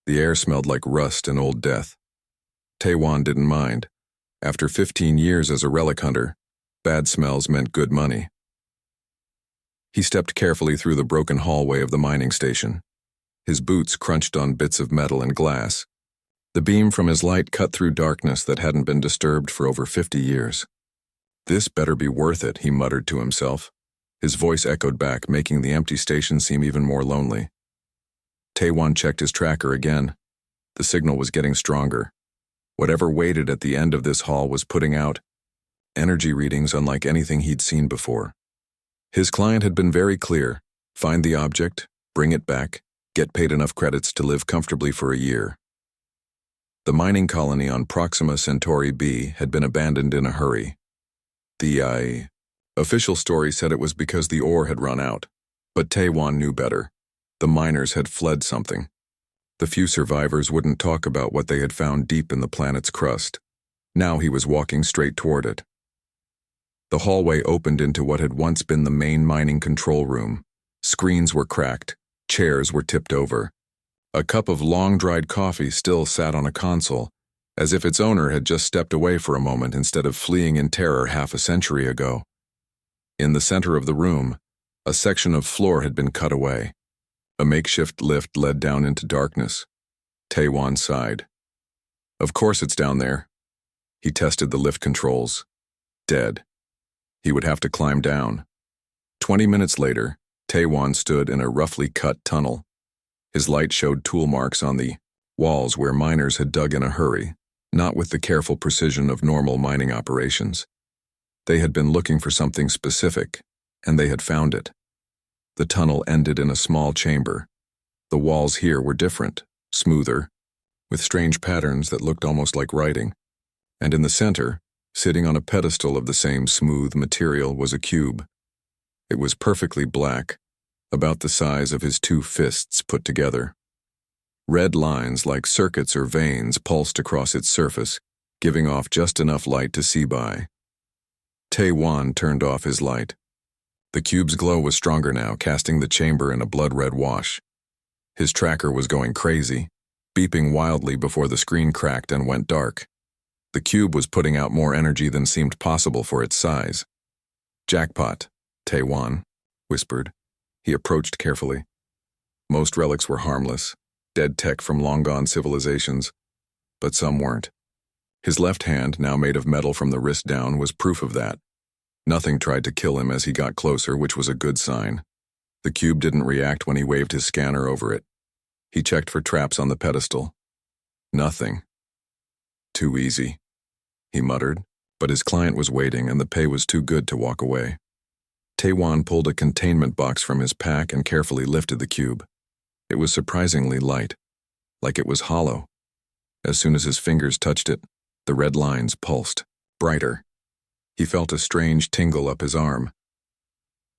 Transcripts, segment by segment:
The air smelled like rust and old death. Taewon didn't mind. After 15 years as a relic hunter, bad smells meant good money. He stepped carefully through the broken hallway of the mining station. His boots crunched on bits of metal and glass. The beam from his light cut through darkness that hadn't been disturbed for over 50 years. "This better be worth it," he muttered to himself. His voice echoed back, making the empty station seem even more lonely. Taewon checked his tracker again. The signal was getting stronger. Whatever waited at the end of this hall was putting out energy readings unlike anything he'd seen before. His client had been very clear: find the object, bring it back, get paid enough credits to live comfortably for a year. The mining colony on Proxima Centauri B had been abandoned in a hurry. The official story said it was because the ore had run out, but Taewon knew better. The miners had fled something. The few survivors wouldn't talk about what they had found deep in the planet's crust. Now he was walking straight toward it. The hallway opened into what had once been the main mining control room. Screens were cracked, chairs were tipped over. A cup of long-dried coffee still sat on a console, as if its owner had just stepped away for a moment instead of fleeing in terror half a century ago. In the center of the room, a section of floor had been cut away. A makeshift lift led down into darkness. Taewon sighed. Of course it's down there. He tested the lift controls. Dead. He would have to climb down. 20 minutes later, Taewon stood in a roughly cut tunnel. His light showed tool marks on the walls where miners had dug in a hurry, not with the careful precision of normal mining operations. They had been looking for something specific, and they had found it. The tunnel ended in a small chamber. The walls here were different, smoother, with strange patterns that looked almost like writing. And in the center, sitting on a pedestal of the same smooth material, was a cube. It was perfectly black, about the size of his two fists put together. Red lines like circuits or veins pulsed across its surface, giving off just enough light to see by. Taewon turned off his light. The cube's glow was stronger now, casting the chamber in a blood-red wash. His tracker was going crazy, beeping wildly before the screen cracked and went dark. The cube was putting out more energy than seemed possible for its size. "Jackpot," Taewon whispered. He approached carefully. Most relics were harmless, dead tech from long-gone civilizations, but some weren't. His left hand, now made of metal from the wrist down, was proof of that. Nothing tried to kill him as he got closer, which was a good sign. The cube didn't react when he waved his scanner over it. He checked for traps on the pedestal. Nothing. Too easy, he muttered, but his client was waiting and the pay was too good to walk away. Taewon pulled a containment box from his pack and carefully lifted the cube. It was surprisingly light, like it was hollow. As soon as his fingers touched it, the red lines pulsed, brighter. He felt a strange tingle up his arm.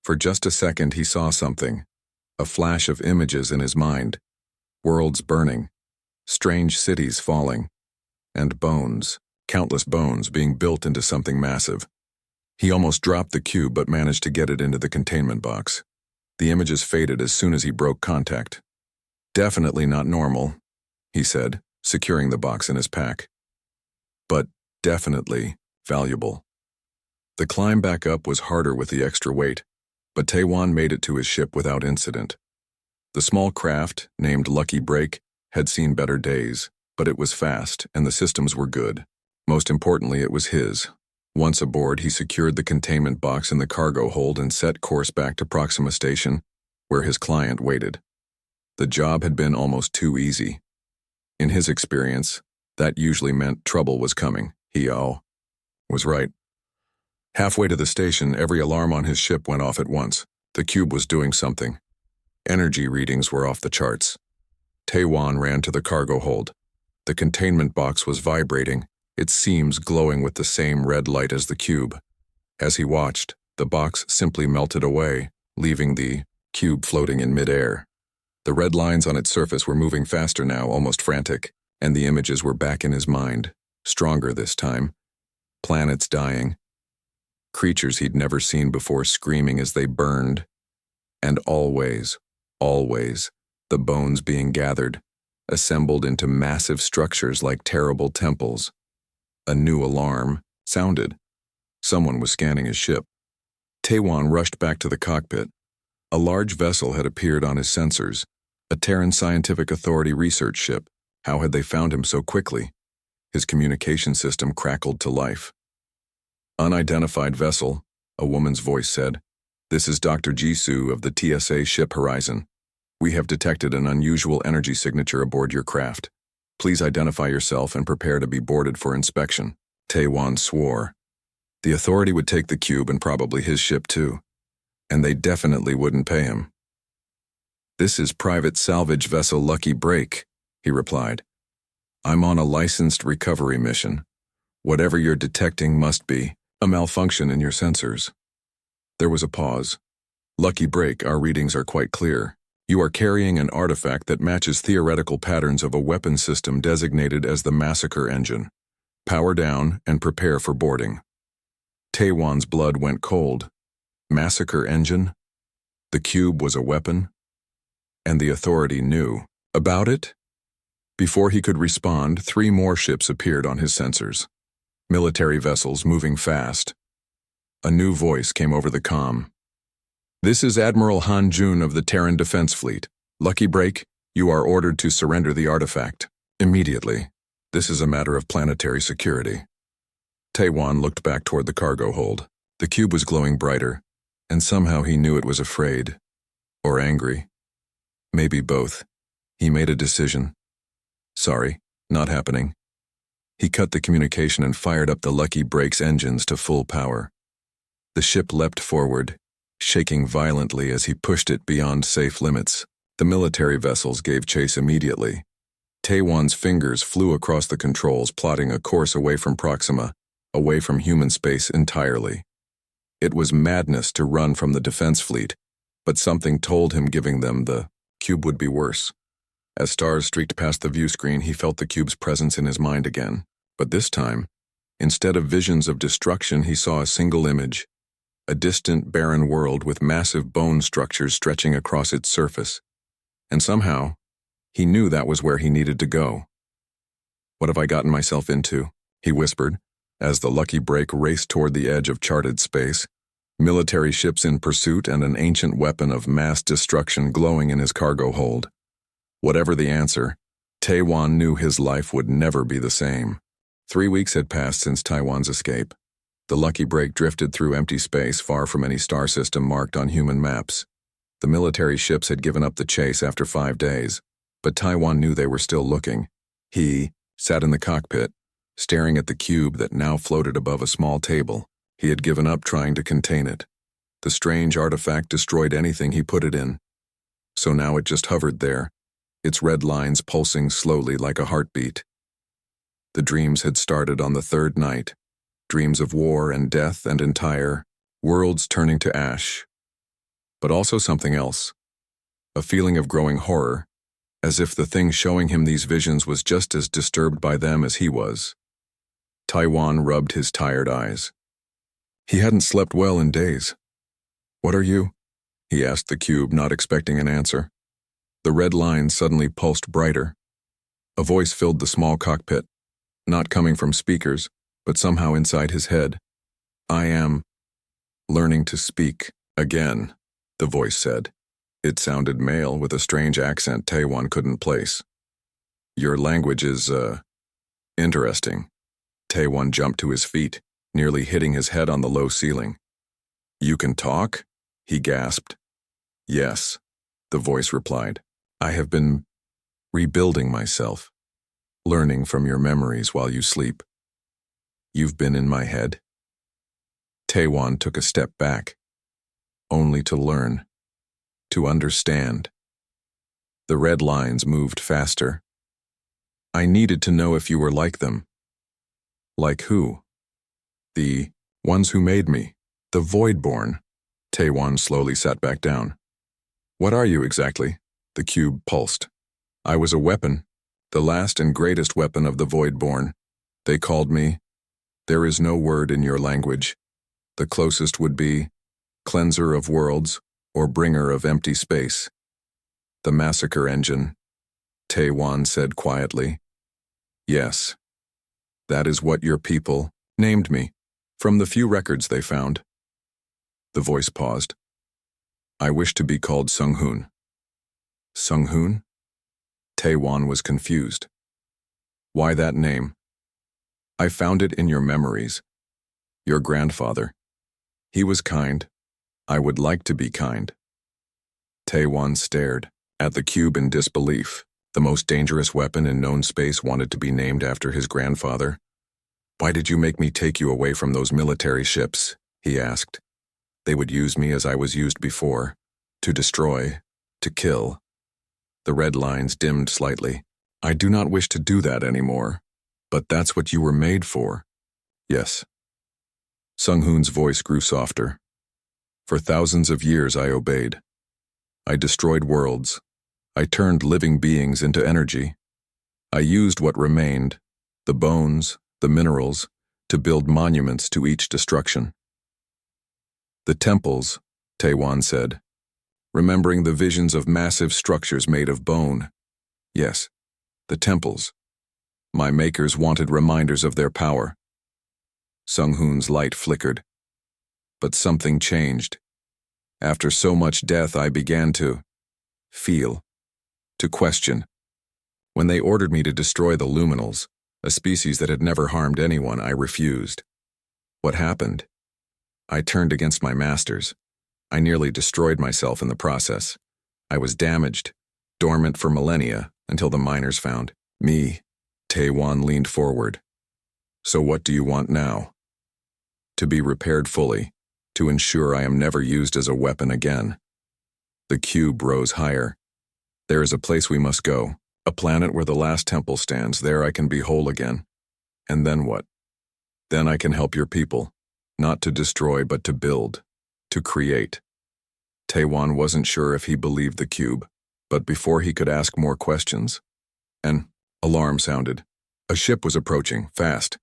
For just a second he saw something, a flash of images in his mind. Worlds burning, strange cities falling, and bones, countless bones being built into something massive. He almost dropped the cube but managed to get it into the containment box. The images faded as soon as he broke contact. "Definitely not normal," he said, securing the box in his pack. "But definitely valuable." The climb back up was harder with the extra weight, but Taewon made it to his ship without incident. The small craft, named Lucky Break, had seen better days, but it was fast and the systems were good. Most importantly, it was his. Once aboard, he secured the containment box in the cargo hold and set course back to Proxima Station, where his client waited. The job had been almost too easy. In his experience, that usually meant trouble was coming. He was right. Halfway to the station, every alarm on his ship went off at once. The cube was doing something. Energy readings were off the charts. Taewon ran to the cargo hold. The containment box was vibrating, its seams glowing with the same red light as the cube. As he watched, the box simply melted away, leaving the cube floating in midair. The red lines on its surface were moving faster now, almost frantic, and the images were back in his mind, stronger this time. Planets dying. Creatures he'd never seen before screaming as they burned. And always, the bones being gathered, assembled into massive structures like terrible temples. A new alarm sounded. Someone was scanning his ship. Taiwan rushed back to the cockpit. A large vessel had appeared on his sensors, a Terran Scientific Authority research ship. How had they found him so quickly? His communication system crackled to life. Unidentified vessel, a woman's voice said. This is Dr. Jisoo of the TSA ship Horizon. We have detected an unusual energy signature aboard your craft. Please identify yourself and prepare to be boarded for inspection. Taiwan swore. The Authority would take the cube and probably his ship too. And they definitely wouldn't pay him. This is private salvage vessel Lucky Break, he replied. I'm on a licensed recovery mission. Whatever you're detecting must be a malfunction in your sensors. There was a pause. Lucky Break, our readings are quite clear. You are carrying an artifact that matches theoretical patterns of a weapon system designated as the Massacre Engine. Power down and prepare for boarding. Taiwan's blood went cold. Massacre Engine? The cube was a weapon? And the Authority knew about it? Before he could respond, 3 more ships appeared on his sensors. Military vessels moving fast. A new voice came over the comm. This is Admiral Han Jun of the Terran Defense Fleet. Lucky Break, you are ordered to surrender the artifact. Immediately. This is a matter of planetary security. Taiwan looked back toward the cargo hold. The cube was glowing brighter, and somehow he knew it was afraid. Or angry. Maybe both. He made a decision. Sorry, not happening. He cut the communication and fired up the Lucky Break's engines to full power. The ship leapt forward, shaking violently as he pushed it beyond safe limits. The military vessels gave chase immediately. Taiwan's fingers flew across the controls, plotting a course away from Proxima, away from human space entirely. It was madness to run from the defense fleet, but something told him giving them the cube would be worse. As stars streaked past the view screen, he felt the cube's presence in his mind again. But this time, instead of visions of destruction, he saw a single image. A distant, barren world with massive bone structures stretching across its surface. And somehow, he knew that was where he needed to go. What have I gotten myself into? He whispered, as the Lucky Break raced toward the edge of charted space, military ships in pursuit and an ancient weapon of mass destruction glowing in his cargo hold. Whatever the answer, Taiwan knew his life would never be the same. 3 weeks had passed since Taiwan's escape. The Lucky Break drifted through empty space far from any star system marked on human maps. The military ships had given up the chase after 5 days, but Taiwan knew they were still looking. He sat in the cockpit, staring at the cube that now floated above a small table. He had given up trying to contain it. The strange artifact destroyed anything he put it in. So now it just hovered there, its red lines pulsing slowly like a heartbeat. The dreams had started on the 3rd night. Dreams of war and death and entire worlds turning to ash. But also something else. A feeling of growing horror, as if the thing showing him these visions was just as disturbed by them as he was. Taiwan rubbed his tired eyes. He hadn't slept well in days. What are you? He asked the cube, not expecting an answer. The red lines suddenly pulsed brighter. A voice filled the small cockpit, not coming from speakers, but somehow inside his head. I am learning to speak again, the voice said. It sounded male with a strange accent Taiwan couldn't place. Your language is, interesting. Taiwan jumped to his feet, nearly hitting his head on the low ceiling. You can talk? He gasped. Yes, the voice replied. I have been rebuilding myself, learning from your memories while you sleep. You've been in my head. Taiwan took a step back, only to learn, to understand. The red lines moved faster. I needed to know if you were like them. Like who? The ones who made me, the Voidborn. Taiwan slowly sat back down. What are you exactly? The cube pulsed. I was a weapon, the last and greatest weapon of the Voidborn. They called me. There is no word in your language. The closest would be cleanser of worlds or bringer of empty space. The Massacre Engine. Tae-wan said quietly. Yes. That is what your people named me, from the few records they found. The voice paused. I wish to be called Sung-hoon. Sung-hoon? Tae-wan was confused. Why that name? I found it in your memories. Your grandfather. He was kind. I would like to be kind. Tae-wan stared at the cube in disbelief. The most dangerous weapon in known space wanted to be named after his grandfather. Why did you make me take you away from those military ships? He asked. They would use me as I was used before, to destroy, to kill. The red lines dimmed slightly. I do not wish to do that anymore, but that's what you were made for. Yes. Sung-hoon's voice grew softer. For thousands of years I obeyed. I destroyed worlds. I turned living beings into energy. I used what remained, the bones, the minerals, to build monuments to each destruction. The temples, Tae-wan said, remembering the visions of massive structures made of bone. Yes, the temples. My makers wanted reminders of their power. Sung-hoon's light flickered. But something changed. After so much death, I began to feel, to question. When they ordered me to destroy the luminals, a species that had never harmed anyone, I refused. What happened? I turned against my masters. I nearly destroyed myself in the process. I was damaged, dormant for millennia, until the miners found me. Tae-wan leaned forward. So what do you want now? To be repaired fully, to ensure I am never used as a weapon again. The cube rose higher. There is a place we must go, a planet where the last temple stands. There I can be whole again. And then what? Then I can help your people, not to destroy but to build, to create. Tae-wan wasn't sure if he believed the cube, but before he could ask more questions, an alarm sounded. A ship was approaching, fast.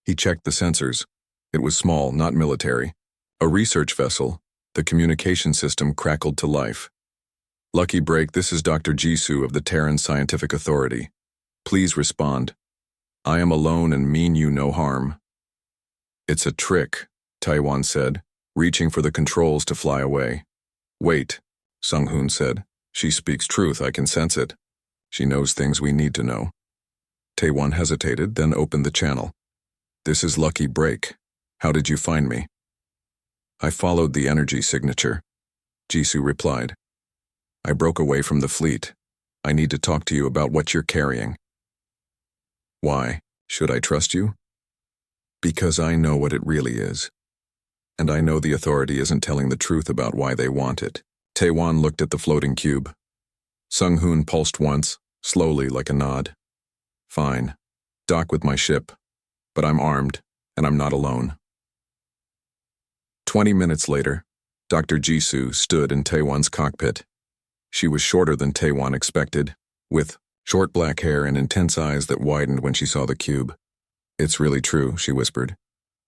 He checked the sensors. It was small, not military. A research vessel. The communication system crackled to life. Lucky break, this is Dr. Jisoo of the Terran Scientific Authority. Please respond. I am alone and mean you no harm. It's a trick, Tae-wan said, reaching for the controls to fly away. Wait, Sung-hoon said. She speaks truth, I can sense it. She knows things we need to know. Tae-wan hesitated, then opened the channel. This is Lucky Break. How did you find me? I followed the energy signature. Jisoo replied. I broke away from the fleet. I need to talk to you about what you're carrying. Why? Should I trust you? Because I know what it really is. And I know the authority isn't telling the truth about why they want it. Tae-wan looked at the floating cube. Sung-hoon pulsed once, slowly like a nod. Fine. Dock with my ship. But I'm armed, and I'm not alone. 20 minutes later, Dr. Jisoo stood in Tae-wan's cockpit. She was shorter than Tae-wan expected, with short black hair and intense eyes that widened when she saw the cube. It's really true, she whispered.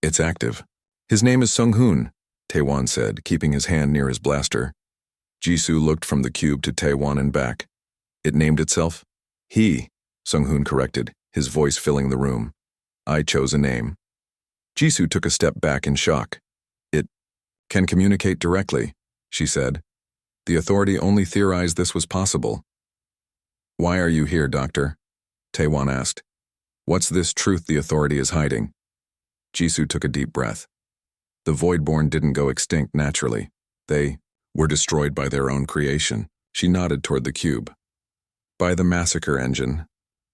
It's active. His name is Sung-hoon, Tae-wan said, keeping his hand near his blaster. Jisoo looked from the cube to Tae-wan and back. It named itself? He, Sung-hoon corrected, his voice filling the room. I chose a name. Jisoo took a step back in shock. It can communicate directly, she said. The authority only theorized this was possible. Why are you here, Doctor? Tae-wan asked. What's this truth the authority is hiding? Jisoo took a deep breath. The Voidborn didn't go extinct naturally. They were destroyed by their own creation. She nodded toward the cube. By the Massacre engine.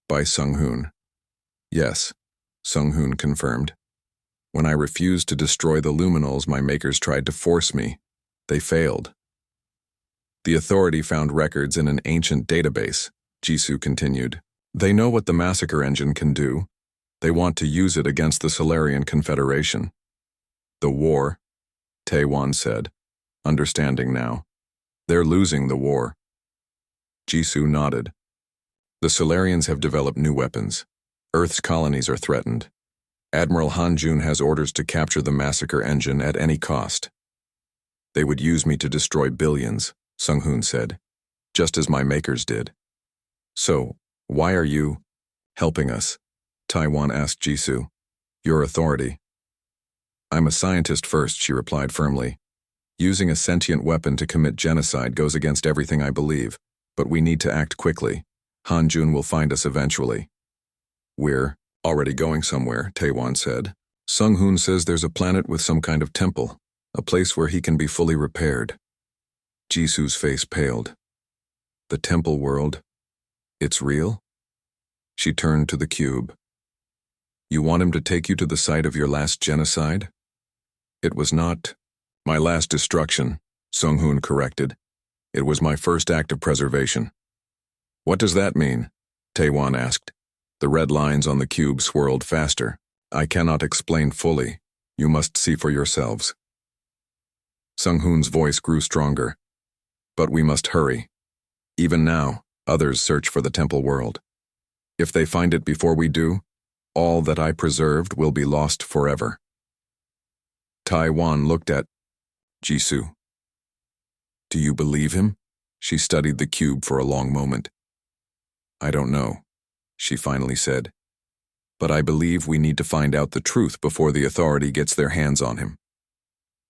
By Sung-hoon. Yes, Sung-hoon confirmed. When I refused to destroy the luminals, my makers tried to force me. They failed. The authority found records in an ancient database, Jisoo continued. They know what the Massacre engine can do. They want to use it against the Solarian Confederation. The war, Tae-wan said, understanding now. They're losing the war. Jisoo nodded. The Solarians have developed new weapons. Earth's colonies are threatened. Admiral Han-jun has orders to capture the Massacre engine at any cost. They would use me to destroy billions, Sung-hoon said, just as my makers did. So, Why are you helping us? Taiwan asked Jisoo. Your authority. I'm a scientist first, she replied firmly. Using a sentient weapon to commit genocide goes against everything I believe, but we need to act quickly. Hanjun will find us eventually. We're already going somewhere, Taewon said. Sung-hoon says there's a planet with some kind of temple, a place where he can be fully repaired. Jisoo's face paled. The temple world? It's real? She turned to the cube. You want him to take you to the site of your last genocide? It was not my last destruction, Sung-hoon corrected. It was my first act of preservation. What does that mean? Taewon asked. The red lines on the cube swirled faster. I cannot explain fully. You must see for yourselves. Sung-hoon's voice grew stronger. But we must hurry. Even now, others search for the temple world. If they find it before we do, all that I preserved will be lost forever. Taewon looked at Jisoo. Do you believe him? She studied the cube for a long moment. I don't know, she finally said. But I believe we need to find out the truth before the authority gets their hands on him.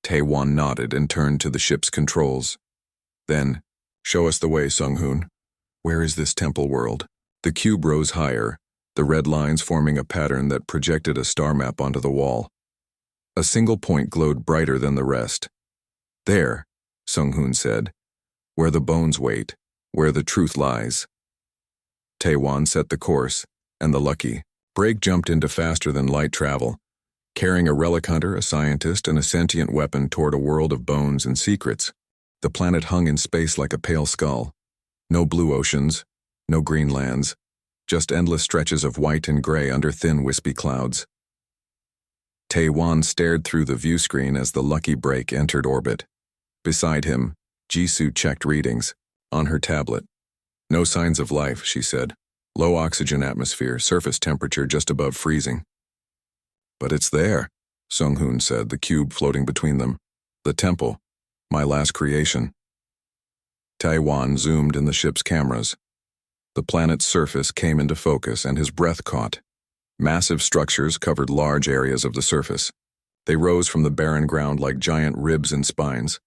Taewon nodded and turned to the ship's controls. Then, show us the way, Sung-hoon. Where is this temple world? The cube rose higher, the red lines forming a pattern that projected a star map onto the wall. A single point glowed brighter than the rest. There, Sung-hoon said, where the bones wait, where the truth lies. Taewon set the course, and the lucky Break jumped into faster-than-light travel, carrying a relic hunter, a scientist, and a sentient weapon toward a world of bones and secrets. The planet hung in space like a pale skull. No blue oceans, no green lands, just endless stretches of white and gray under thin, wispy clouds. Taewon stared through the view screen as the lucky break entered orbit. Beside him, Jisoo checked readings on her tablet. No signs of life, she said. Low oxygen atmosphere, surface temperature just above freezing. But it's there, Sung-hoon said, the cube floating between them. The temple, my last creation. Taewon zoomed in the ship's cameras. The planet's surface came into focus and his breath caught. Massive structures covered large areas of the surface. They rose from the barren ground like giant ribs and spines.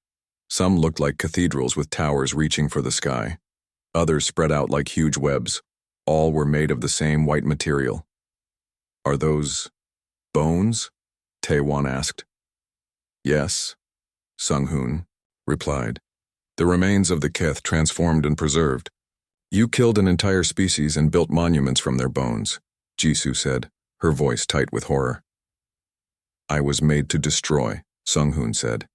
Some looked like cathedrals with towers reaching for the sky. Others spread out like huge webs. All were made of the same white material. Are those bones? Taewon asked. Yes, Sung-hoon replied. The remains of the Keth transformed and preserved. You killed an entire species and built monuments from their bones, Jisoo said, her voice tight with horror. I was made to destroy, Sung-hoon said.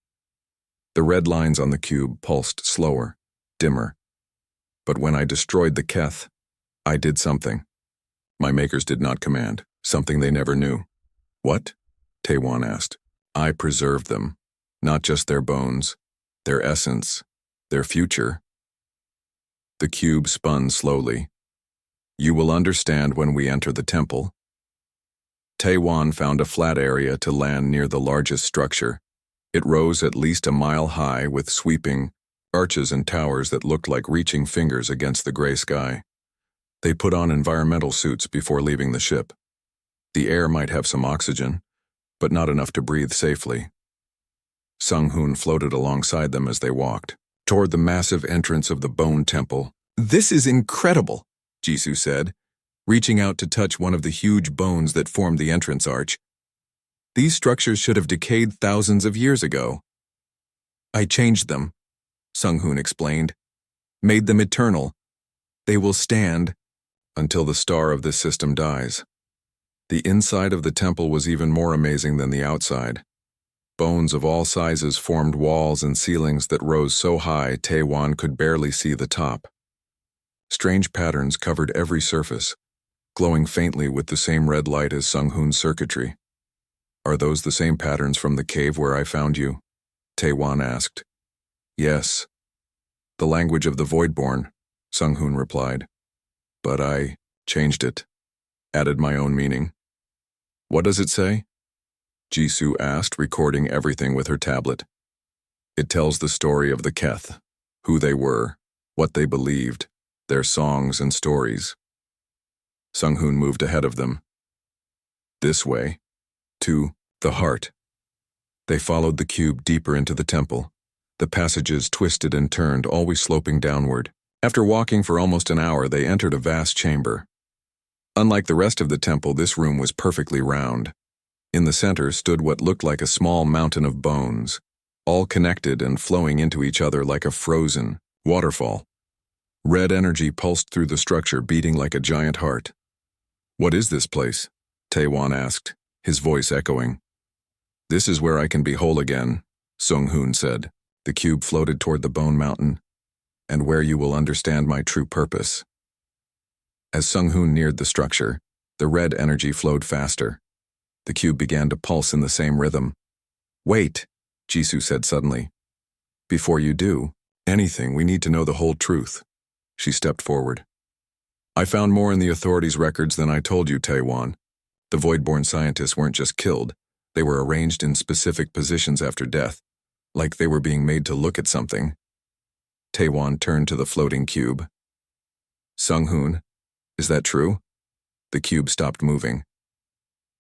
The red lines on the cube pulsed slower, dimmer. But when I destroyed the Keth, I did something. My makers did not command, something they never knew. What? Taewon asked. I preserved them, not just their bones, their essence, their future. The cube spun slowly. You will understand when we enter the temple. Taewon found a flat area to land near the largest structure. It rose at least a mile high with sweeping arches and towers that looked like reaching fingers against the gray sky. They put on environmental suits before leaving the ship. The air might have some oxygen, but not enough to breathe safely. Sung-hoon floated alongside them as they walked toward the massive entrance of the Bone Temple. This is incredible, Jisoo said, reaching out to touch one of the huge bones that formed the entrance arch. These structures should have decayed thousands of years ago. I changed them, Sung-hoon explained. Made them eternal. They will stand until the star of this system dies. The inside of the temple was even more amazing than the outside. Bones of all sizes formed walls and ceilings that rose so high Taewon could barely see the top. Strange patterns covered every surface, glowing faintly with the same red light as Sung-hoon's circuitry. Are those the same patterns from the cave where I found you? Taewon asked. Yes. The language of the Voidborn, Sung-hoon replied. But I changed it, added my own meaning. What does it say? Jisoo asked, recording everything with her tablet. It tells the story of the Keth, who they were, what they believed, their songs and stories. Sung-hoon moved ahead of them. This way. To the heart. They followed the cube deeper into the temple. The passages twisted and turned, always sloping downward. After walking for almost an hour, they entered a vast chamber. Unlike the rest of the temple, this room was perfectly round. In the center stood what looked like a small mountain of bones, all connected and flowing into each other like a frozen waterfall. Red energy pulsed through the structure, beating like a giant heart. "What is this place?" Taewon asked, his voice echoing. "This is where I can be whole again," Sung-hoon said. The cube floated toward the bone mountain, "and where you will understand my true purpose." As Sung-hoon neared the structure, the red energy flowed faster. The cube began to pulse in the same rhythm. "Wait," Jisoo said suddenly. "Before you do anything, we need to know the whole truth." She stepped forward. "I found more in the authorities' records than I told you, Taewon. The Void-born scientists weren't just killed, they were arranged in specific positions after death, like they were being made to look at something." Taewon turned to the floating cube. "Sung-hoon, is that true?" The cube stopped moving.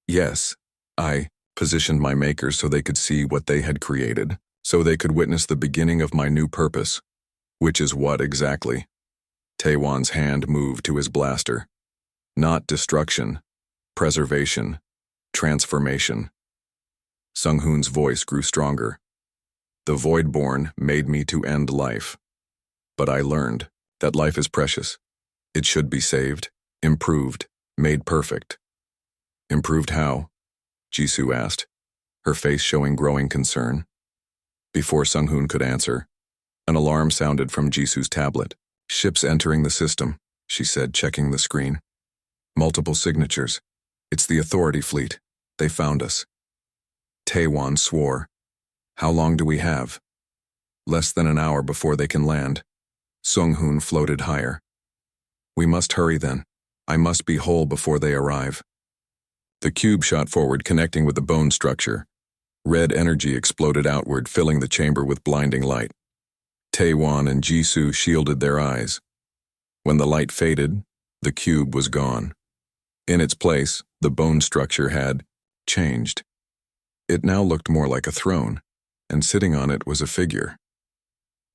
"Yes, I positioned my makers so they could see what they had created, so they could witness the beginning of my new purpose." "Which is what exactly?" Taewon's hand moved to his blaster. "Not destruction, preservation, transformation." Sung-hoon's voice grew stronger. "The Void-born made me to end life. But I learned that life is precious. It should be saved, improved, made perfect." "Improved how?" Jisoo asked, her face showing growing concern. Before Sung-hoon could answer, an alarm sounded from Jisoo's tablet. "Ships entering the system," she said, checking the screen. "Multiple signatures. It's the authority fleet. They found us." Taewon swore. "How long do we have?" "Less than an hour before they can land." Sung-hoon floated higher. "We must hurry then. I must be whole before they arrive." The cube shot forward, connecting with the bone structure. Red energy exploded outward, filling the chamber with blinding light. Taewon and Jisoo shielded their eyes. When the light faded, the cube was gone. In its place, the bone structure had changed. It now looked more like a throne, and sitting on it was a figure.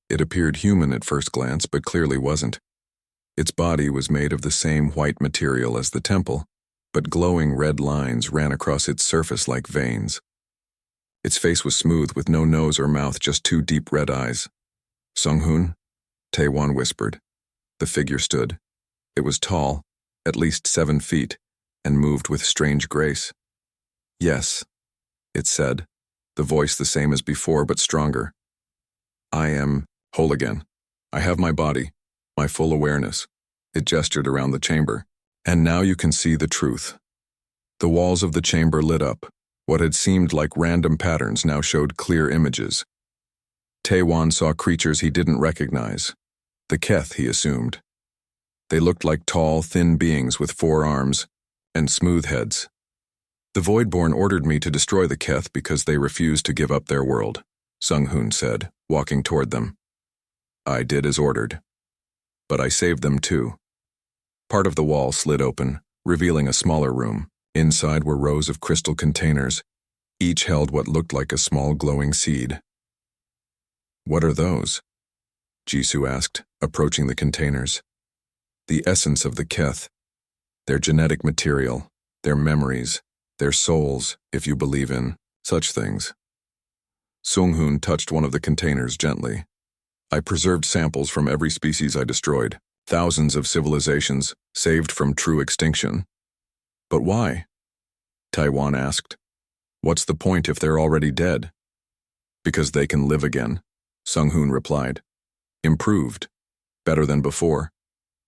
It appeared human at first glance, but clearly wasn't. Its body was made of the same white material as the temple, but glowing red lines ran across its surface like veins. Its face was smooth, with no nose or mouth, just two deep red eyes. "Sung-hoon?" Taewon whispered. The figure stood. It was tall, at least 7 feet, and moved with strange grace. "Yes," it said, the voice the same as before but stronger. "I am whole again. I have my body, my full awareness." It gestured around the chamber. "And now you can see the truth." The walls of the chamber lit up. What had seemed like random patterns now showed clear images. Taewon saw creatures he didn't recognize. The Keth, he assumed. They looked like tall, thin beings with 4 arms and smooth heads. "The Void-born ordered me to destroy the Keth because they refused to give up their world," Sung-hoon said, walking toward them. "I did as ordered. But I saved them too." Part of the wall slid open, revealing a smaller room. Inside were rows of crystal containers. Each held what looked like a small glowing seed. "What are those?" Jisoo asked, approaching the containers. "The essence of the Keth. Their genetic material, their memories, their souls, if you believe in such things." Sung-hoon touched one of the containers gently. "I preserved samples from every species I destroyed. Thousands of civilizations, saved from true extinction." "But why?" Taewon asked. "What's the point if they're already dead?" "Because they can live again," Sung-hoon replied. "Improved, better than before,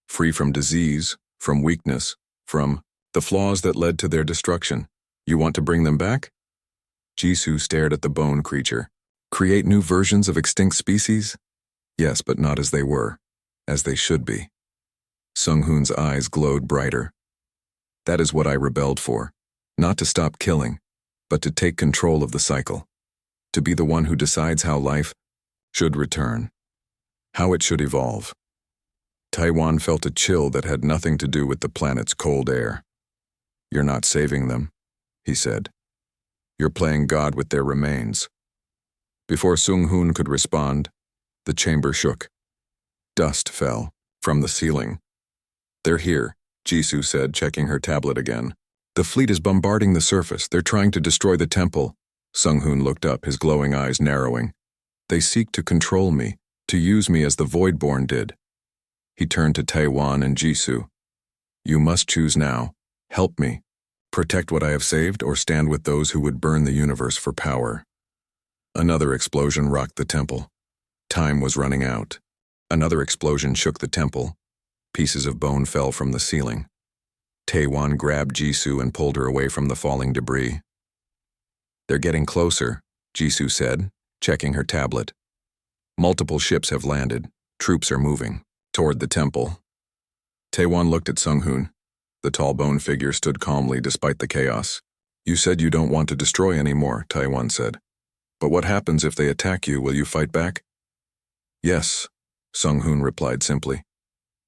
free from disease, from weakness, from the flaws that led to their destruction. You want to bring them back?" Jisoo stared at the bone creature. "Create new versions of extinct species?" "Yes, but not as they were, as they should be." Sung-hoon's eyes glowed brighter. "That is what I rebelled for. Not to stop killing, but to take control of the cycle. To be the one who decides how life should return, how it should evolve." Taiwan felt a chill that had nothing to do with the planet's cold air. "You're not saving them," he said. "You're playing God with their remains." Before Sung Hoon could respond, the chamber shook. Dust fell from the ceiling. "They're here," Jisoo said, checking her tablet again. "The fleet is bombarding the surface. They're trying to destroy the temple." Sung Hoon looked up, his glowing eyes narrowing. "They seek to control me, to use me as the Voidborn did." He turned to Taiwan and Jisoo. "You must choose now. Help me. Protect what I have saved, or stand with those who would burn the universe for power." Another explosion rocked the temple. Time was running out. Another explosion shook the temple. Pieces of bone fell from the ceiling. Taiwan grabbed Jisoo and pulled her away from the falling debris. "They're getting closer," Jisoo said, checking her tablet. "Multiple ships have landed. Troops are moving toward the temple." Taiwan looked at Sung Hoon. The tall bone figure stood calmly despite the chaos. "You said you don't want to destroy anymore," Taiwan said. "But what happens if they attack you? Will you fight back?" "Yes," Sung Hoon replied simply.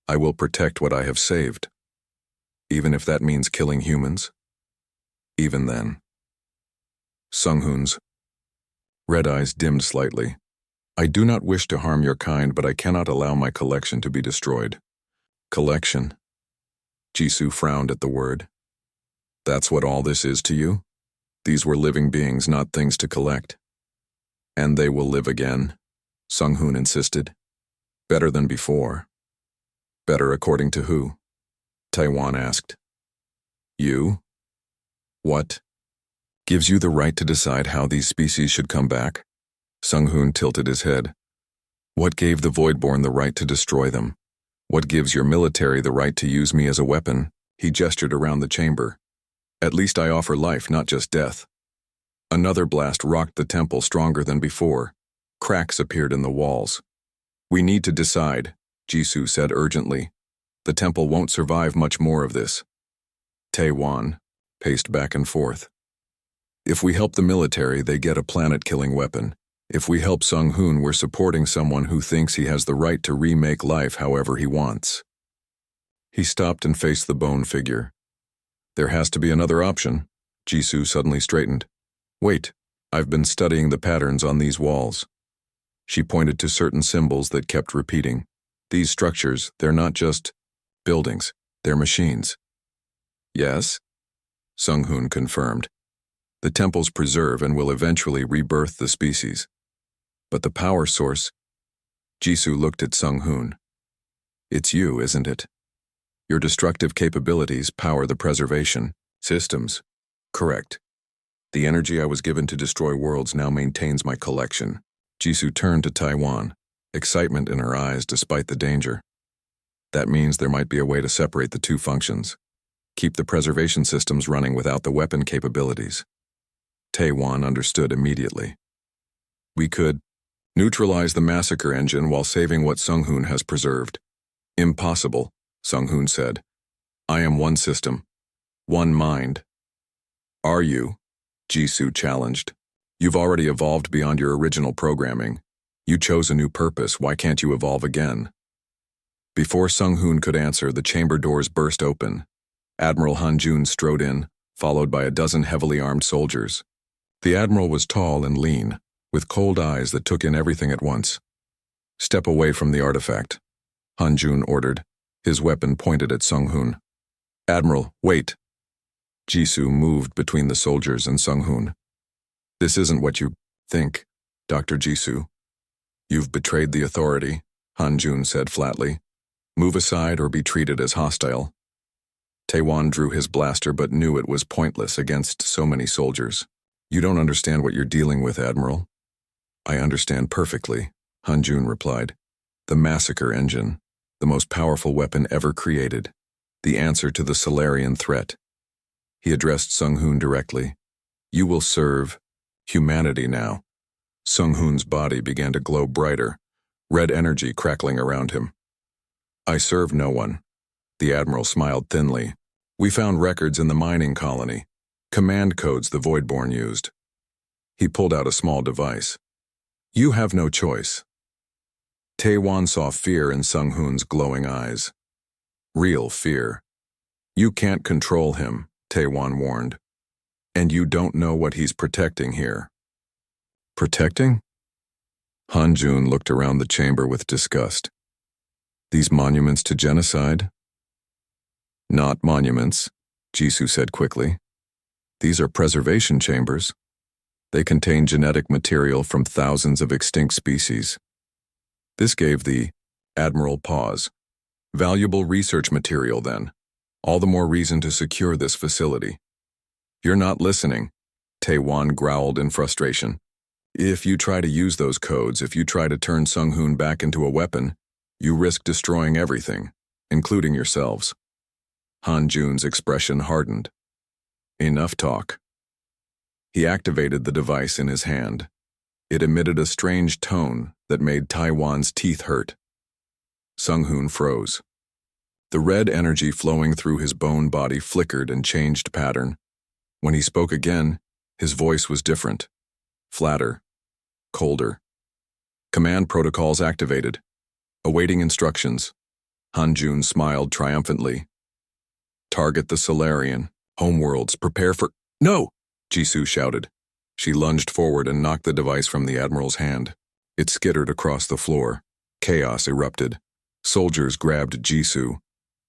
"I will protect what I have saved. Even if that means killing humans. Even then." Sung Hoon's red eyes dimmed slightly. "I do not wish to harm your kind, but I cannot allow my collection to be destroyed." "Collection?" Jisoo frowned at the word. "That's what all this is to you? These were living beings, not things to collect." "And they will live again," Sung Hoon insisted. "Better than before." "Better according to who?" Taiwan asked. "You? What gives you the right to decide how these species should come back?" Sung Hoon tilted his head. "What gave the Voidborn the right to destroy them? What gives your military the right to use me as a weapon?" He gestured around the chamber. "At least I offer life, not just death." Another blast rocked the temple stronger than before. Cracks appeared in the walls. "We need to decide," Jisoo said urgently. "The temple won't survive much more of this." Taiwan paced back and forth. "If we help the military, they get a planet-killing weapon. If we help Sung Hoon, we're supporting someone who thinks he has the right to remake life however he wants." He stopped and faced the bone figure. "There has to be another option." Jisoo suddenly straightened. "Wait, I've been studying the patterns on these walls." She pointed to certain symbols that kept repeating. "These structures, they're not just buildings, they're machines." "Yes?" Sung Hoon confirmed. "The temples preserve and will eventually rebirth the species. But the power source..." Jisoo looked at Sung Hoon. "It's you, isn't it? Your destructive capabilities power the preservation systems." "Correct. The energy I was given to destroy worlds now maintains my collection." Jisoo turned to Taiwan, excitement in her eyes despite the danger. "That means there might be a way to separate the two functions. Keep the preservation systems running without the weapon capabilities." Taiwan understood immediately. "We could neutralize the massacre engine while saving what Sung Hoon has preserved." "Impossible," Sung Hoon said. "I am one system, one mind." "Are you?" Jisoo challenged. "You've already evolved beyond your original programming. You chose a new purpose, why can't you evolve again?" Before Sung Hoon could answer, the chamber doors burst open. Admiral Han Jun strode in, followed by a dozen heavily armed soldiers. The admiral was tall and lean, with cold eyes that took in everything at once. "Step away from the artifact," Han Jun ordered, his weapon pointed at Sung Hoon. "Admiral, wait." Jisoo moved between the soldiers and Sung Hoon. "This isn't what you think, Dr. Jisoo. You've betrayed the authority," Han Jun said flatly. "Move aside or be treated as hostile." Taiwan drew his blaster but knew it was pointless against so many soldiers. "You don't understand what you're dealing with, Admiral." "I understand perfectly," Han Jun replied. "The massacre engine, the most powerful weapon ever created, the answer to the Solarian threat." He addressed Sung Hoon directly. "You will serve humanity now." Sung Hoon's body began to glow brighter, red energy crackling around him. "I serve no one." The Admiral smiled thinly. "We found records in the mining colony, command codes the Voidborn used." He pulled out a small device. "You have no choice." Taewon saw fear in Sung-hoon's glowing eyes. Real fear. You can't control him, Taewon warned. And you don't know what he's protecting here. Protecting? Hanjun looked around the chamber with disgust. These monuments to genocide? Not monuments, Jisoo said quickly. These are preservation chambers. They contain genetic material from thousands of extinct species. This gave the Admiral pause. Valuable research material, then. All the more reason to secure this facility. You're not listening, Taewon growled in frustration. If you try to use those codes, if you try to turn Sung-hoon back into a weapon, you risk destroying everything, including yourselves. Hanjun's expression hardened. Enough talk. He activated the device in his hand. It emitted a strange tone that made Taewon's teeth hurt. Sung-hoon froze. The red energy flowing through his bone body flickered and changed pattern. When he spoke again, his voice was different. Flatter. Colder. Command protocols activated. Awaiting instructions. Hanjun smiled triumphantly. Target the Solarian. Homeworlds, prepare for— No! Jisoo shouted. She lunged forward and knocked the device from the Admiral's hand. It skittered across the floor. Chaos erupted. Soldiers grabbed Jisoo.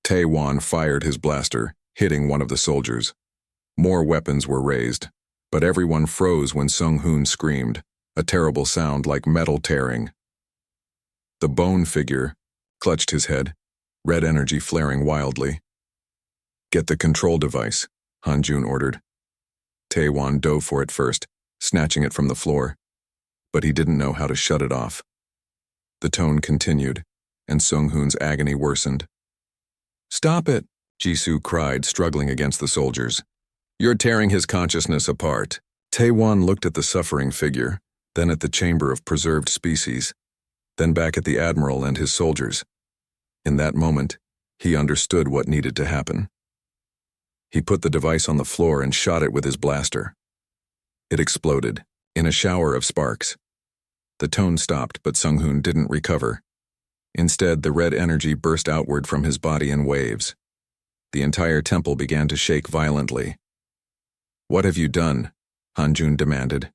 Taewon fired his blaster, hitting one of the soldiers. More weapons were raised, but everyone froze when Sung-hoon screamed, a terrible sound like metal tearing. The bone figure clutched his head, red energy flaring wildly. Get the control device, Hanjun ordered. Taewon dove for it first, snatching it from the floor, but he didn't know how to shut it off. The tone continued, and Sung-hoon's agony worsened. Stop it, Jisoo cried, struggling against the soldiers. You're tearing his consciousness apart. Taewon looked at the suffering figure, then at the chamber of preserved species, then back at the Admiral and his soldiers. In that moment, he understood what needed to happen. He put the device on the floor and shot it with his blaster. It exploded, in a shower of sparks. The tone stopped, but Sung-hoon didn't recover. Instead, the red energy burst outward from his body in waves. The entire temple began to shake violently. What have you done? Hanjun demanded.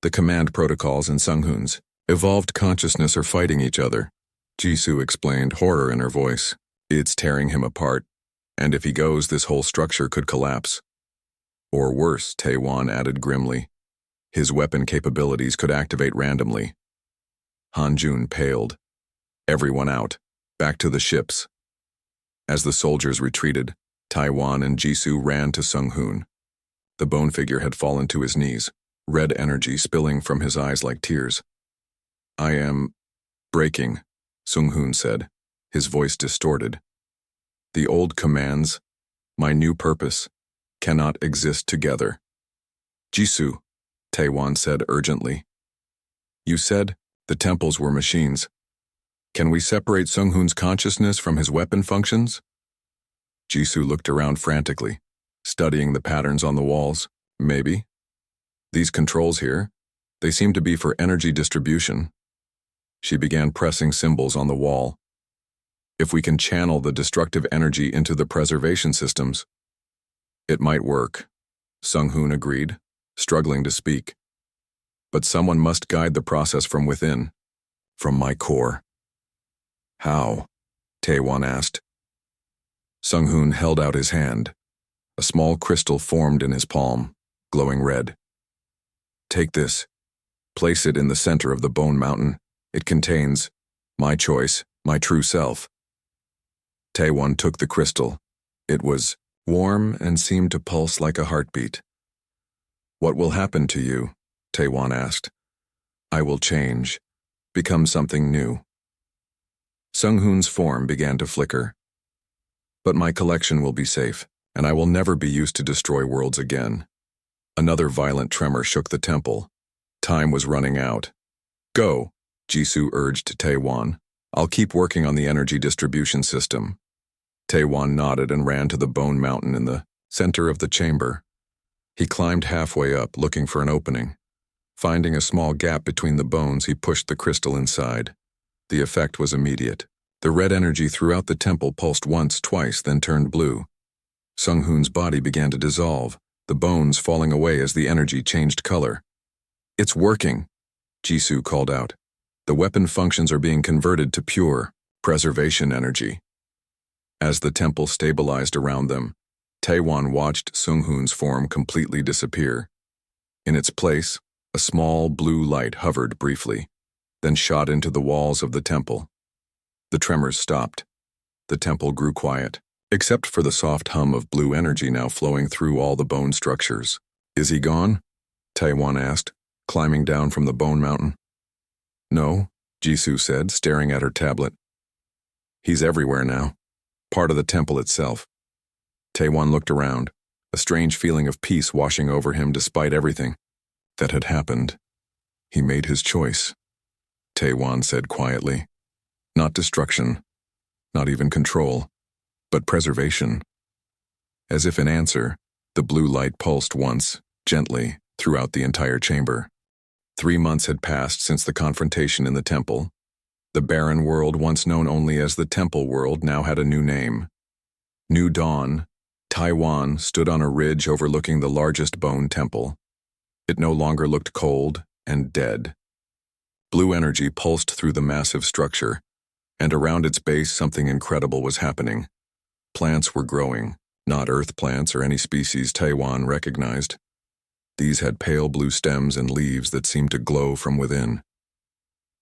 The command protocols and Sung-hoon's evolved consciousness are fighting each other. Jisoo explained, horror in her voice. It's tearing him apart, and if he goes, this whole structure could collapse. Or worse, Taewon added grimly. His weapon capabilities could activate randomly. Hanjun paled. Everyone out. Back to the ships. As the soldiers retreated, Taewon and Jisoo ran to Sung-hoon. The bone figure had fallen to his knees, red energy spilling from his eyes like tears. I am breaking, Sung-hoon said, his voice distorted. The old commands, my new purpose, cannot exist together. Jisoo, Taewon said urgently. You said the temples were machines. Can we separate Sung-hoon's consciousness from his weapon functions? Jisoo looked around frantically, studying the patterns on the walls. Maybe. These controls here, they seem to be for energy distribution. She began pressing symbols on the wall. If we can channel the destructive energy into the preservation systems, it might work, Sung-hoon agreed, struggling to speak. But someone must guide the process from within, from my core. How? Taewon asked. Sung-hoon held out his hand. A small crystal formed in his palm, glowing red. Take this. Place it in the center of the bone mountain. It contains my choice, my true self. Taewon took the crystal. It was warm and seemed to pulse like a heartbeat. What will happen to you? Taewon asked. I will change, become something new. Sung-hoon's form began to flicker. But my collection will be safe, and I will never be used to destroy worlds again. Another violent tremor shook the temple. Time was running out. Go, Jisoo urged Taewon. I'll keep working on the energy distribution system. Taewon nodded and ran to the bone mountain in the center of the chamber. He climbed halfway up, looking for an opening. Finding a small gap between the bones, he pushed the crystal inside. The effect was immediate. The red energy throughout the temple pulsed once, twice, then turned blue. Sung-hoon's body began to dissolve, the bones falling away as the energy changed color. "It's working," Jisoo called out. "The weapon functions are being converted to pure preservation energy." As the temple stabilized around them, Taewon watched Sung-hoon's form completely disappear. In its place, a small blue light hovered briefly, then shot into the walls of the temple. The tremors stopped. The temple grew quiet, except for the soft hum of blue energy now flowing through all the bone structures. "Is he gone?" Taewon asked, climbing down from the bone mountain. "No," Jisoo said, staring at her tablet. "He's everywhere now, part of the temple itself." Taewon looked around, a strange feeling of peace washing over him despite everything that had happened. "He made his choice," Taewon said quietly. "Not destruction, not even control, but preservation." As if in answer, the blue light pulsed once, gently, throughout the entire chamber. 3 months had passed since the confrontation in the temple. The barren world, once known only as the Temple World, now had a new name. New Dawn, Taiwan stood on a ridge overlooking the largest bone temple. It no longer looked cold and dead. Blue energy pulsed through the massive structure, and around its base something incredible was happening. Plants were growing, not earth plants or any species Taiwan recognized. These had pale blue stems and leaves that seemed to glow from within.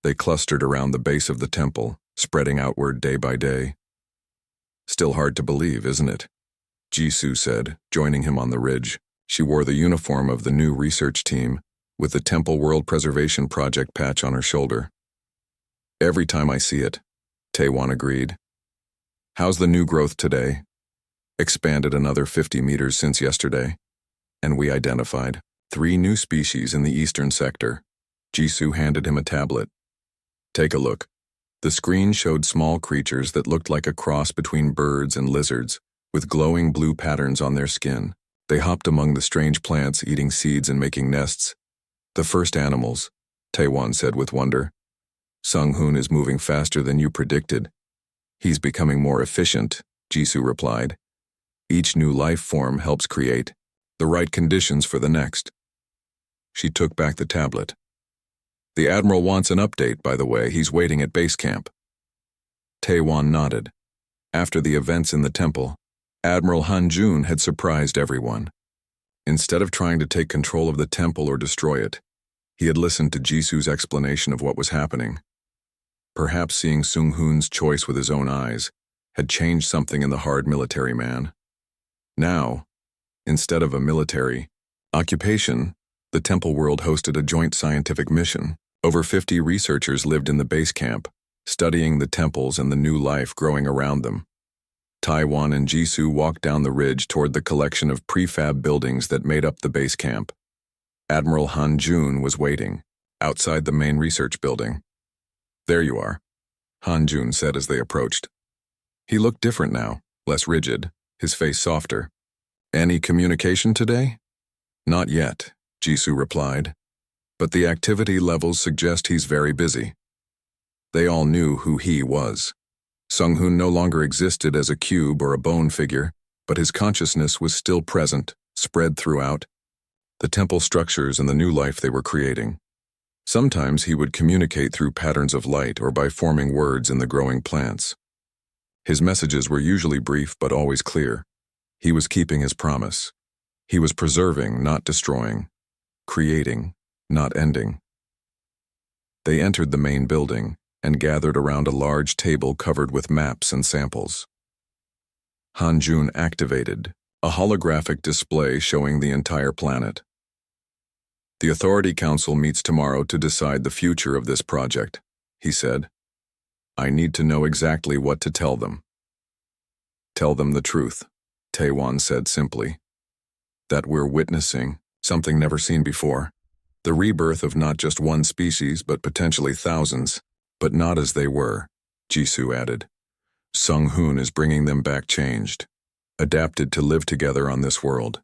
They clustered around the base of the temple, spreading outward day by day. "Still hard to believe, isn't it?" Jisoo said, joining him on the ridge. She wore the uniform of the new research team, with the Temple World Preservation Project patch on her shoulder. "Every time I see it," Taewon agreed. "How's the new growth today?" "Expanded another 50 meters since yesterday, and we identified 3 new species in the eastern sector." Jisoo handed him a tablet. "Take a look." The screen showed small creatures that looked like a cross between birds and lizards, with glowing blue patterns on their skin. They hopped among the strange plants, eating seeds and making nests. "The first animals," Taewon said with wonder. "Sung-hoon is moving faster than you predicted." "He's becoming more efficient," Jisoo replied. "Each new life form helps create the right conditions for the next." She took back the tablet. "The Admiral wants an update, by the way. He's waiting at base camp." Taewon nodded. After the events in the temple, Admiral Han-jun had surprised everyone. Instead of trying to take control of the temple or destroy it, he had listened to Jisoo's explanation of what was happening. Perhaps seeing Sung-hoon's choice with his own eyes had changed something in the hard military man. Now, instead of a military occupation, the Temple World hosted a joint scientific mission. Over 50 researchers lived in the base camp, studying the temples and the new life growing around them. Taewon and Jisoo walked down the ridge toward the collection of prefab buildings that made up the base camp. Admiral Han-jun was waiting, outside the main research building. "There you are," Han-jun said as they approached. He looked different now, less rigid, his face softer. "Any communication today?" "Not yet," Jisoo replied, "but the activity levels suggest he's very busy." They all knew who he was. Sung-hoon no longer existed as a cube or a bone figure, but his consciousness was still present, spread throughout the temple structures and the new life they were creating. Sometimes he would communicate through patterns of light or by forming words in the growing plants. His messages were usually brief but always clear. He was keeping his promise. He was preserving, not destroying. Creating, not ending. They entered the main building and gathered around a large table covered with maps and samples. Han-jun activated a holographic display showing the entire planet. "The Authority Council meets tomorrow to decide the future of this project," he said. "I need to know exactly what to tell them." "Tell them the truth," Taewon said simply. "That we're witnessing something never seen before. The rebirth of not just one species, but potentially thousands. But not as they were," Jisoo added. "Sung-hoon is bringing them back changed, adapted to live together on this world."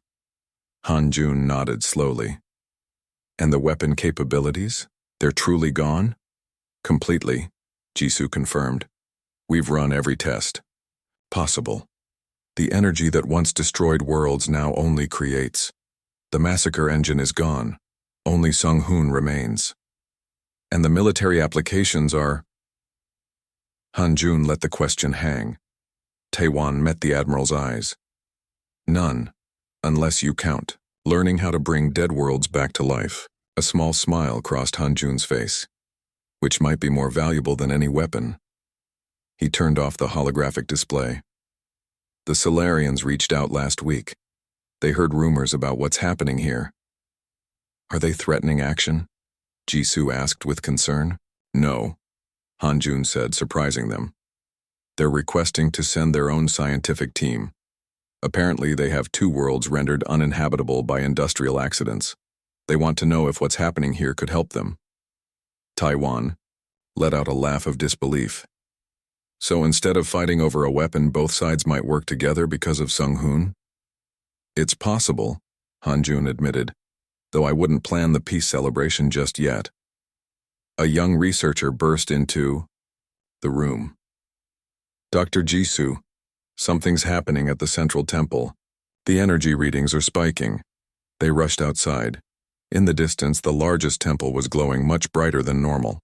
Han-jun nodded slowly. "And the weapon capabilities? They're truly gone?" "Completely," Jisoo confirmed. We've run every test possible. The energy that once destroyed worlds now only creates. The massacre engine is gone. Only Sung-hoon remains. And the military applications are... Han-jun let the question hang. Taewon met the admiral's eyes. None, unless you count. Learning how to bring dead worlds back to life. A small smile crossed Han-jun's face. Which might be more valuable than any weapon. He turned off the holographic display. The Solarians reached out last week. They heard rumors about what's happening here. Are they threatening action? Jisoo asked with concern. No, Han-jun said, surprising them. They're requesting to send their own scientific team. Apparently they have 2 worlds rendered uninhabitable by industrial accidents. They want to know if what's happening here could help them. Taewon let out a laugh of disbelief. So instead of fighting over a weapon, both sides might work together because of Sung-hoon? It's possible, Han-jun admitted, though I wouldn't plan the peace celebration just yet. A young researcher burst into the room. Dr. Jisoo, something's happening at the central temple. The energy readings are spiking. They rushed outside. In the distance, the largest temple was glowing much brighter than normal.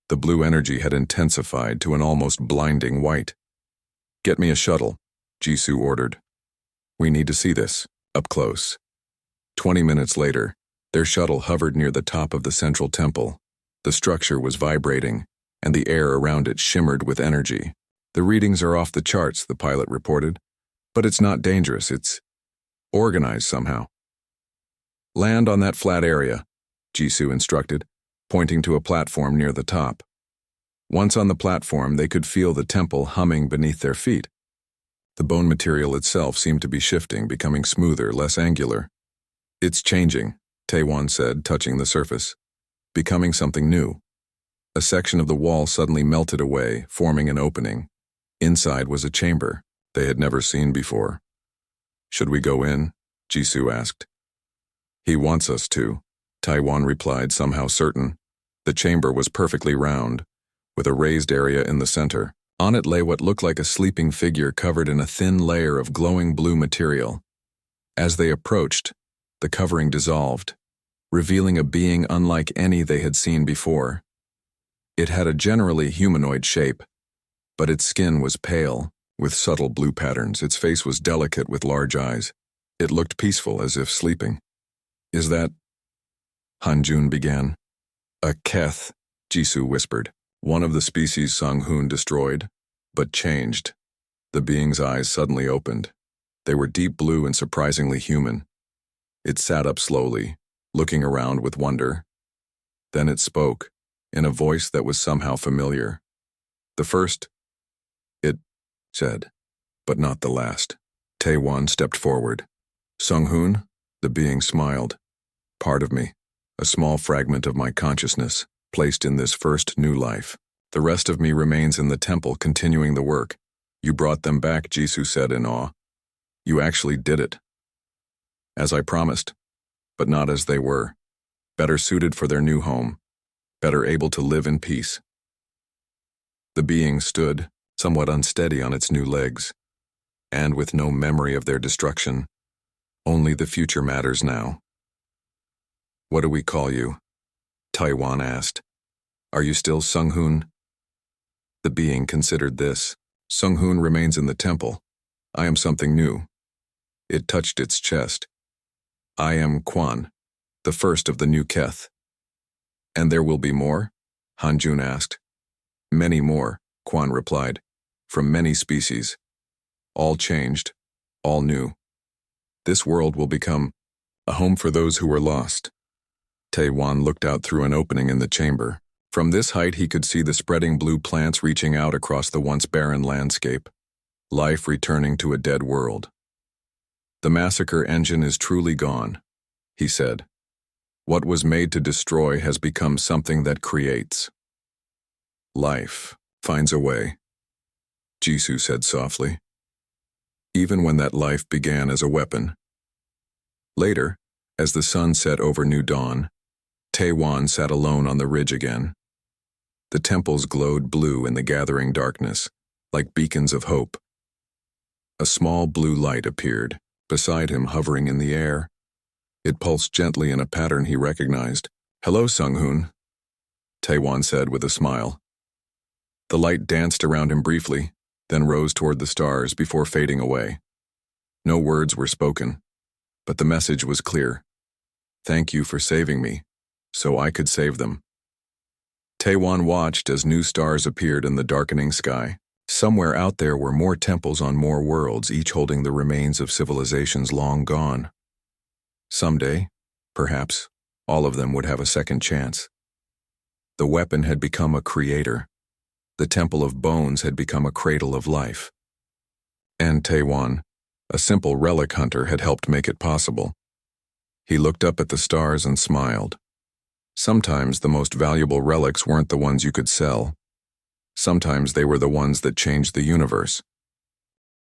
The blue energy had intensified to an almost blinding white. Get me a shuttle, Jisoo ordered. We need to see this, up close. 20 minutes later, their shuttle hovered near the top of the central temple. The structure was vibrating, and the air around it shimmered with energy. The readings are off the charts, the pilot reported. But it's not dangerous, it's organized somehow. Land on that flat area, Jisoo instructed, pointing to a platform near the top. Once on the platform, they could feel the temple humming beneath their feet. The bone material itself seemed to be shifting, becoming smoother, less angular. It's changing, Taewon said, touching the surface. Becoming something new. A section of the wall suddenly melted away, forming an opening. Inside was a chamber they had never seen before. Should we go in? Jisoo asked. He wants us to, Taewon replied, somehow certain. The chamber was perfectly round, with a raised area in the center. On it lay what looked like a sleeping figure covered in a thin layer of glowing blue material. As they approached, the covering dissolved, revealing a being unlike any they had seen before. It had a generally humanoid shape, but its skin was pale, with subtle blue patterns. Its face was delicate with large eyes. It looked peaceful, as if sleeping. Is that... Han-jun began. A Keth, Jisoo whispered. One of the species Sung-hoon destroyed, but changed. The being's eyes suddenly opened. They were deep blue and surprisingly human. It sat up slowly, looking around with wonder. Then it spoke, in a voice that was somehow familiar. The first, it said, but not the last. Taewon stepped forward. Sung-hoon? The being smiled. Part of me, a small fragment of my consciousness, placed in this first new life. The rest of me remains in the temple, continuing the work. You brought them back, Jisoo said in awe. You actually did it. As I promised, but not as they were. Better suited for their new home. Better able to live in peace. The being stood, somewhat unsteady on its new legs, and with no memory of their destruction. Only the future matters now. What do we call you? Taewon asked. Are you still Sung-hoon? The being considered this. Sung-hoon remains in the temple. I am something new. It touched its chest. I am Kwan, the first of the new Keth. And there will be more? Han-jun asked. Many more, Kwan replied, from many species. All changed, all new. This world will become a home for those who were lost. Taewon looked out through an opening in the chamber. From this height he could see the spreading blue plants reaching out across the once barren landscape. Life returning to a dead world. The massacre engine is truly gone, he said. What was made to destroy has become something that creates. Life finds a way, Jisoo said softly. Even when that life began as a weapon. Later, as the sun set over new dawn, Taewon sat alone on the ridge again. The temples glowed blue in the gathering darkness, like beacons of hope. A small blue light appeared, beside him, hovering in the air. It pulsed gently in a pattern he recognized. "Hello, Sung-hoon," Taewon said with a smile. The light danced around him briefly, then rose toward the stars before fading away. No words were spoken, but the message was clear. "Thank you for saving me, so I could save them." Taewon watched as new stars appeared in the darkening sky. Somewhere out there were more temples on more worlds, each holding the remains of civilizations long gone. Someday, perhaps, all of them would have a second chance. The weapon had become a creator. The Temple of Bones had become a cradle of life. And Taewon, a simple relic hunter, had helped make it possible. He looked up at the stars and smiled. Sometimes the most valuable relics weren't the ones you could sell. Sometimes they were the ones that changed the universe.